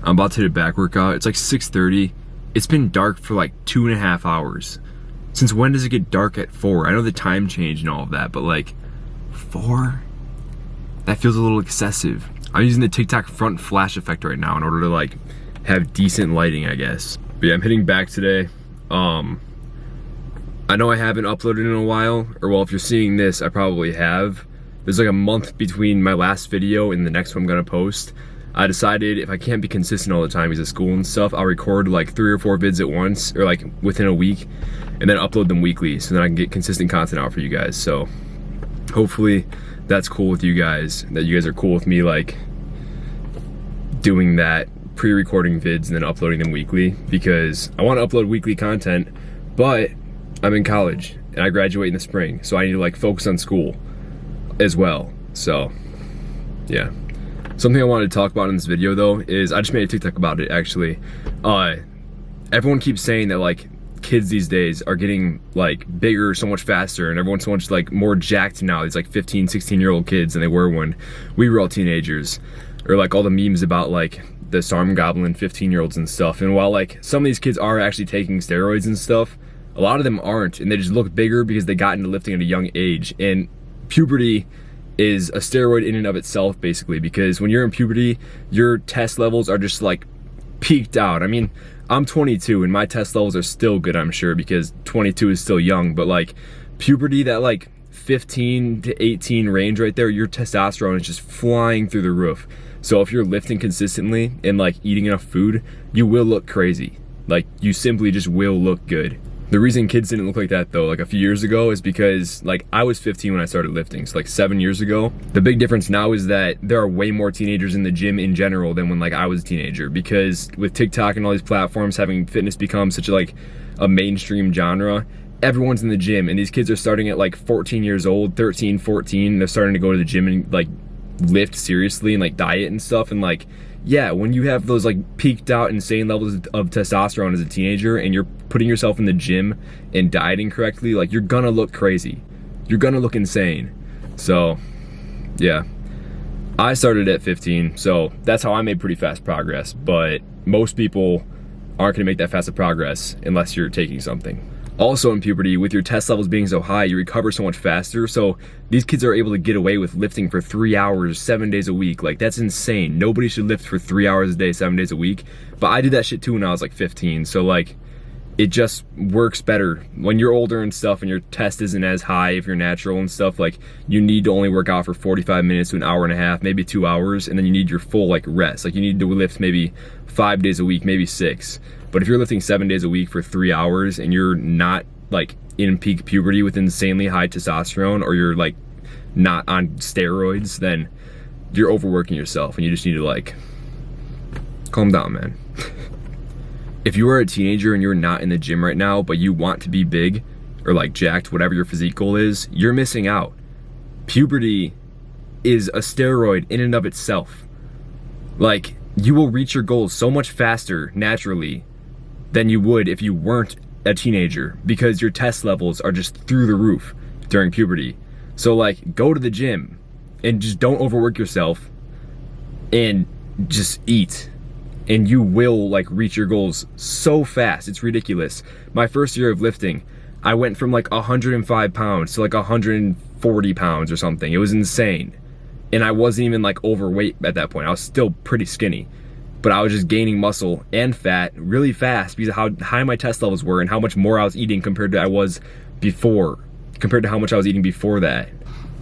I'm about to hit a back workout. It's like 6:30. It's been dark for like 2.5 hours. Since when does it get dark at 4? I know the time change and all of that, but like 4? That feels a little excessive. I'm using the TikTok front flash effect right now in order to like have decent lighting, I guess. But yeah, I'm hitting back today. I know I haven't uploaded in a while, or well, if you're seeing this, I probably have. There's like a month between my last video and the next one I'm gonna post. I decided if I can't be consistent all the time because of school and stuff, I'll record like 3 or 4 vids at once, or like within a week, and then upload them weekly so then I can get consistent content out for you guys. So hopefully that's cool with you guys, that you guys are cool with me like doing that, pre-recording vids and then uploading them weekly, because I want to upload weekly content, but I'm in college and I graduate in the spring, so I need to like focus on school as well. So yeah. Something I wanted to talk about in this video though is, I just made a TikTok about it actually. Everyone keeps saying that like kids these days are getting like bigger so much faster, and everyone's so much like more jacked now, these like 15, 16-year-old kids, than they were when we were all teenagers. Or like all the memes about like the Sarm Goblin 15-year-olds and stuff. And while like some of these kids are actually taking steroids and stuff, a lot of them aren't, and they just look bigger because they got into lifting at a young age. And puberty is a steroid in and of itself, basically, because when you're in puberty, your test levels are just like peaked out. I mean, I'm 22 and my test levels are still good, I'm sure, because 22 is still young, but like puberty, that like 15 to 18 range right there, your testosterone is just flying through the roof. So if you're lifting consistently and like eating enough food, you will look crazy. Like you simply just will look good. The reason kids didn't look like that though, like a few years ago, is because like I was 15 when I started lifting, so like 7 years ago. The big difference now is that there are way more teenagers in the gym in general than when like I was a teenager, because with TikTok and all these platforms having fitness become such like a mainstream genre, everyone's in the gym, and these kids are starting at like 14 years old, 13, 14, they're starting to go to the gym and like lift seriously and like diet and stuff. And like, yeah, when you have those like peaked out insane levels of testosterone as a teenager and you're putting yourself in the gym and dieting correctly, like you're gonna look crazy, you're gonna look insane. So yeah, I started at 15, so that's how I made pretty fast progress, but most people aren't gonna make that fast of progress unless you're taking something. Also in puberty, with your test levels being so high, you recover so much faster. So these kids are able to get away with lifting for 3 hours, 7 days a week. Like that's insane. Nobody should lift for 3 hours a day, 7 days a week. But I did that shit too when I was like 15. So like, it just works better when you're older and stuff, and your test isn't as high if you're natural and stuff. Like you need to only work out for 45 minutes to an hour and a half, maybe 2 hours, and then you need your full like rest. Like you need to lift maybe 5 days a week, maybe 6. But if you're lifting 7 days a week for 3 hours and you're not like in peak puberty with insanely high testosterone, or you're like not on steroids, then you're overworking yourself and you just need to like calm down, man. If you are a teenager and you're not in the gym right now, but you want to be big or like jacked, whatever your physique goal is, you're missing out. Puberty is a steroid in and of itself. Like you will reach your goals so much faster naturally than you would if you weren't a teenager, because your test levels are just through the roof during puberty. So like, go to the gym and just don't overwork yourself and just eat, and you will like reach your goals so fast. It's ridiculous. My first year of lifting, I went from like 105 pounds to like 140 pounds or something. It was insane. And I wasn't even like overweight at that point. I was still pretty skinny, but I was just gaining muscle and fat really fast because of how high my test levels were and how much more I was eating compared to how much I was eating before that.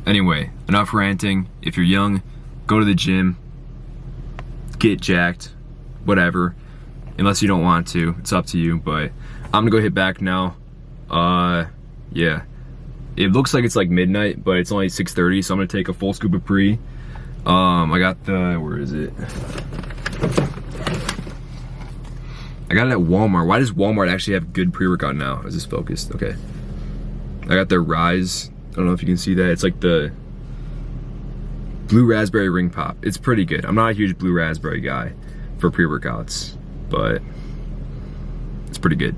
Anyway, enough ranting. If you're young, go to the gym, get jacked, whatever. Unless you don't want to, it's up to you, but I'm gonna go hit back now. Yeah. It looks like it's like midnight, but it's only 6:30, so I'm gonna take a full scoop of pre. I got the, where is it? I got it at Walmart. Why does Walmart actually have good pre-workout now? Is this focused? Okay. I got the Rise. I don't know if you can see that. It's like the blue raspberry ring pop. It's pretty good. I'm not a huge blue raspberry guy for pre-workouts, but it's pretty good.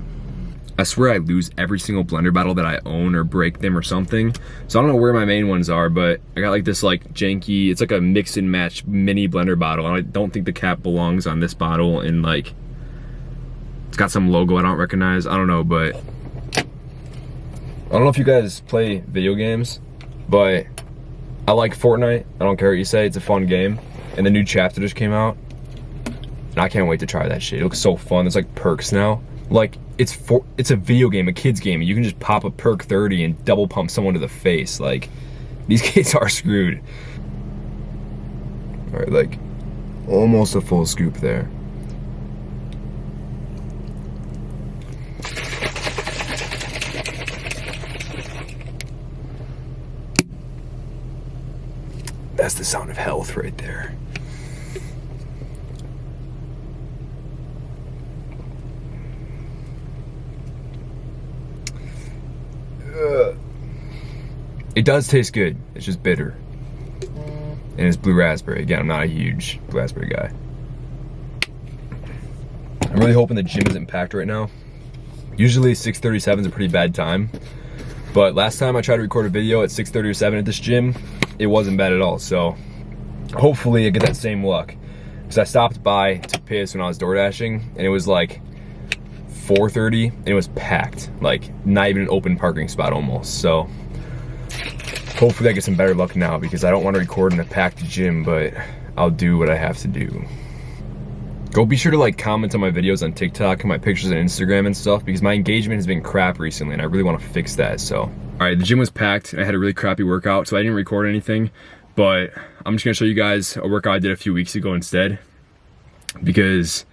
I swear I lose every single blender bottle that I own or break them or something. So I don't know where my main ones are, but I got like this like janky, it's like a mix and match mini blender bottle. And I don't think the cap belongs on this bottle, and like, it's got some logo I don't recognize. I don't know, but I don't know if you guys play video games, but I like Fortnite. I don't care what you say, it's a fun game. And the new chapter just came out, and I can't wait to try that shit. It looks so fun. There's like perks now. Like, it's a video game, a kid's game. You can just pop a perk 30 and double pump someone to the face. Like, these kids are screwed. All right, like, almost a full scoop there. That's the sound of health right there. It does taste good, it's just bitter. And it's blue raspberry. Again, I'm not a huge blue raspberry guy. I'm really hoping the gym isn't packed right now. Usually 6:37 is a pretty bad time, but last time I tried to record a video at 6:30 or 7 at this gym, it wasn't bad at all. So hopefully I get that same luck. Because I stopped by to piss when I was door dashing, and it was like 4:30 and it was packed. Like, not even an open parking spot almost. So hopefully I get some better luck now, because I don't want to record in a packed gym, but I'll do what I have to do. Go be sure to like comment on my videos on TikTok and my pictures on Instagram and stuff, because my engagement has been crap recently and I really want to fix that. So, all right, the gym was packed and I had a really crappy workout, so I didn't record anything, but I'm just gonna show you guys a workout I did a few weeks ago instead, because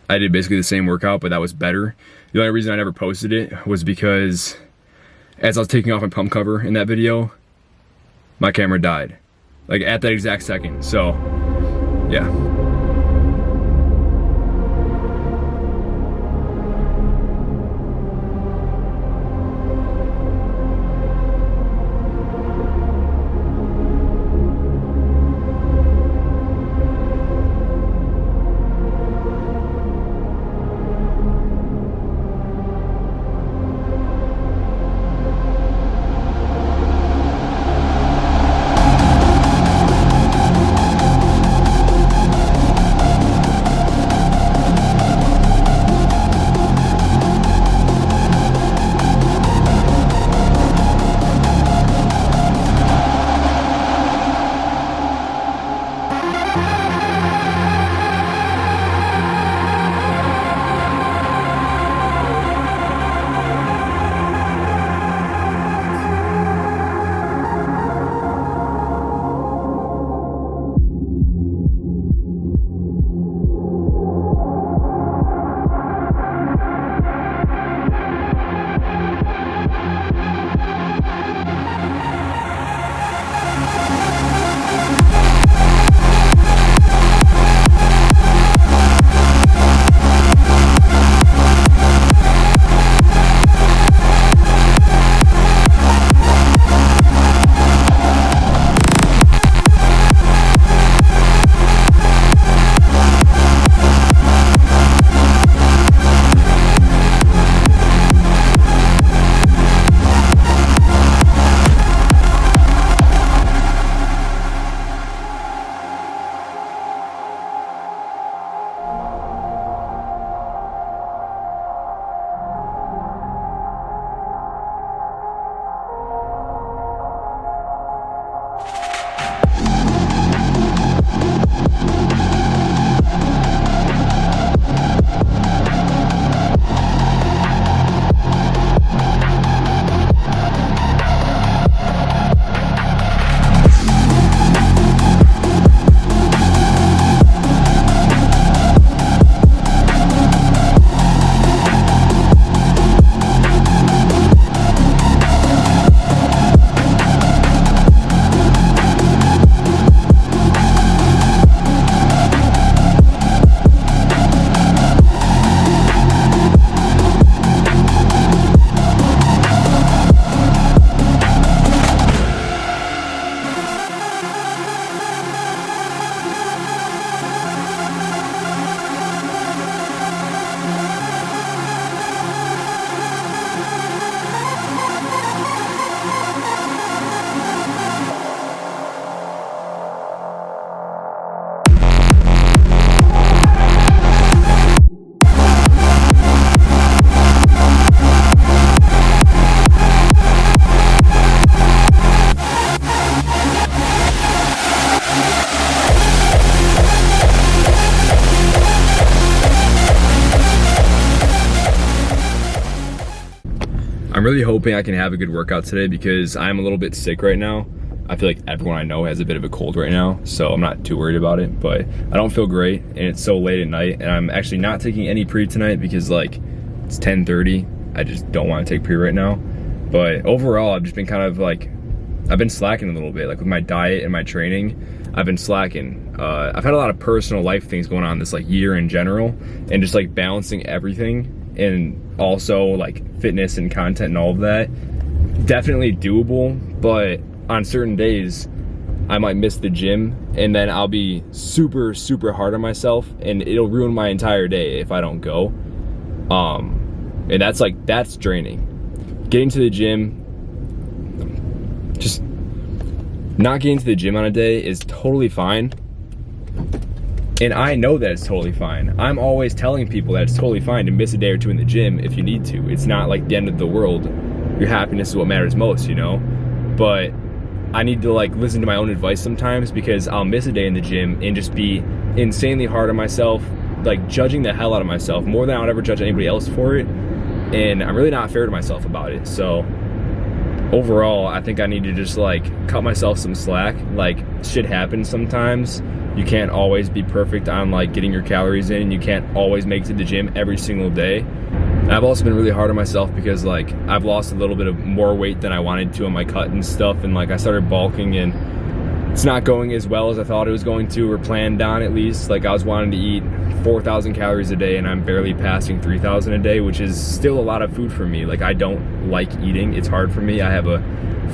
I did basically the same workout, but that was better. The only reason I never posted it was because as I was taking off my pump cover in that video, my camera died, like at that exact second. So yeah. really hoping I can have a good workout today because I'm a little bit sick right now. I feel like everyone I know has a bit of a cold right now, so I'm not too worried about it, but I don't feel great, and it's so late at night, and I'm actually not taking any pre tonight because like it's 10:30. I just don't want to take pre right now. But overall, I've just been kind of like, I've been slacking a little bit, like with my diet and my training. I've been slacking. I've had a lot of personal life things going on this like year in general, and just like balancing everything, and also like fitness and content and all of that. Definitely doable, but on certain days, I might miss the gym, and then I'll be super, super hard on myself, and it'll ruin my entire day if I don't go. And that's draining. Getting to the gym, just not getting to the gym on a day is totally fine. And I know that it's totally fine. I'm always telling people that it's totally fine to miss a day or two in the gym if you need to. It's not like the end of the world. Your happiness is what matters most, you know? But I need to like listen to my own advice sometimes, because I'll miss a day in the gym and just be insanely hard on myself, like judging the hell out of myself more than I would ever judge anybody else for it. And I'm really not fair to myself about it. So overall, I think I need to just like cut myself some slack. Like shit happens sometimes. You can't always be perfect on like getting your calories in, and you can't always make it to the gym every single day. And I've also been really hard on myself because like I've lost a little bit of more weight than I wanted to on my cut and stuff, and like I started bulking, and it's not going as well as I thought it was going to, or planned on at least. Like I was wanting to eat 4,000 calories a day, and I'm barely passing 3,000 a day, which is still a lot of food for me. Like I don't like eating, it's hard for me. I have a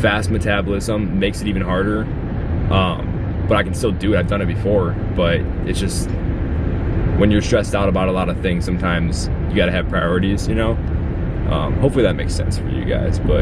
fast metabolism, makes it even harder. But I can still do it, I've done it before, but it's just, when you're stressed out about a lot of things, sometimes you gotta have priorities, you know? Hopefully that makes sense for you guys, but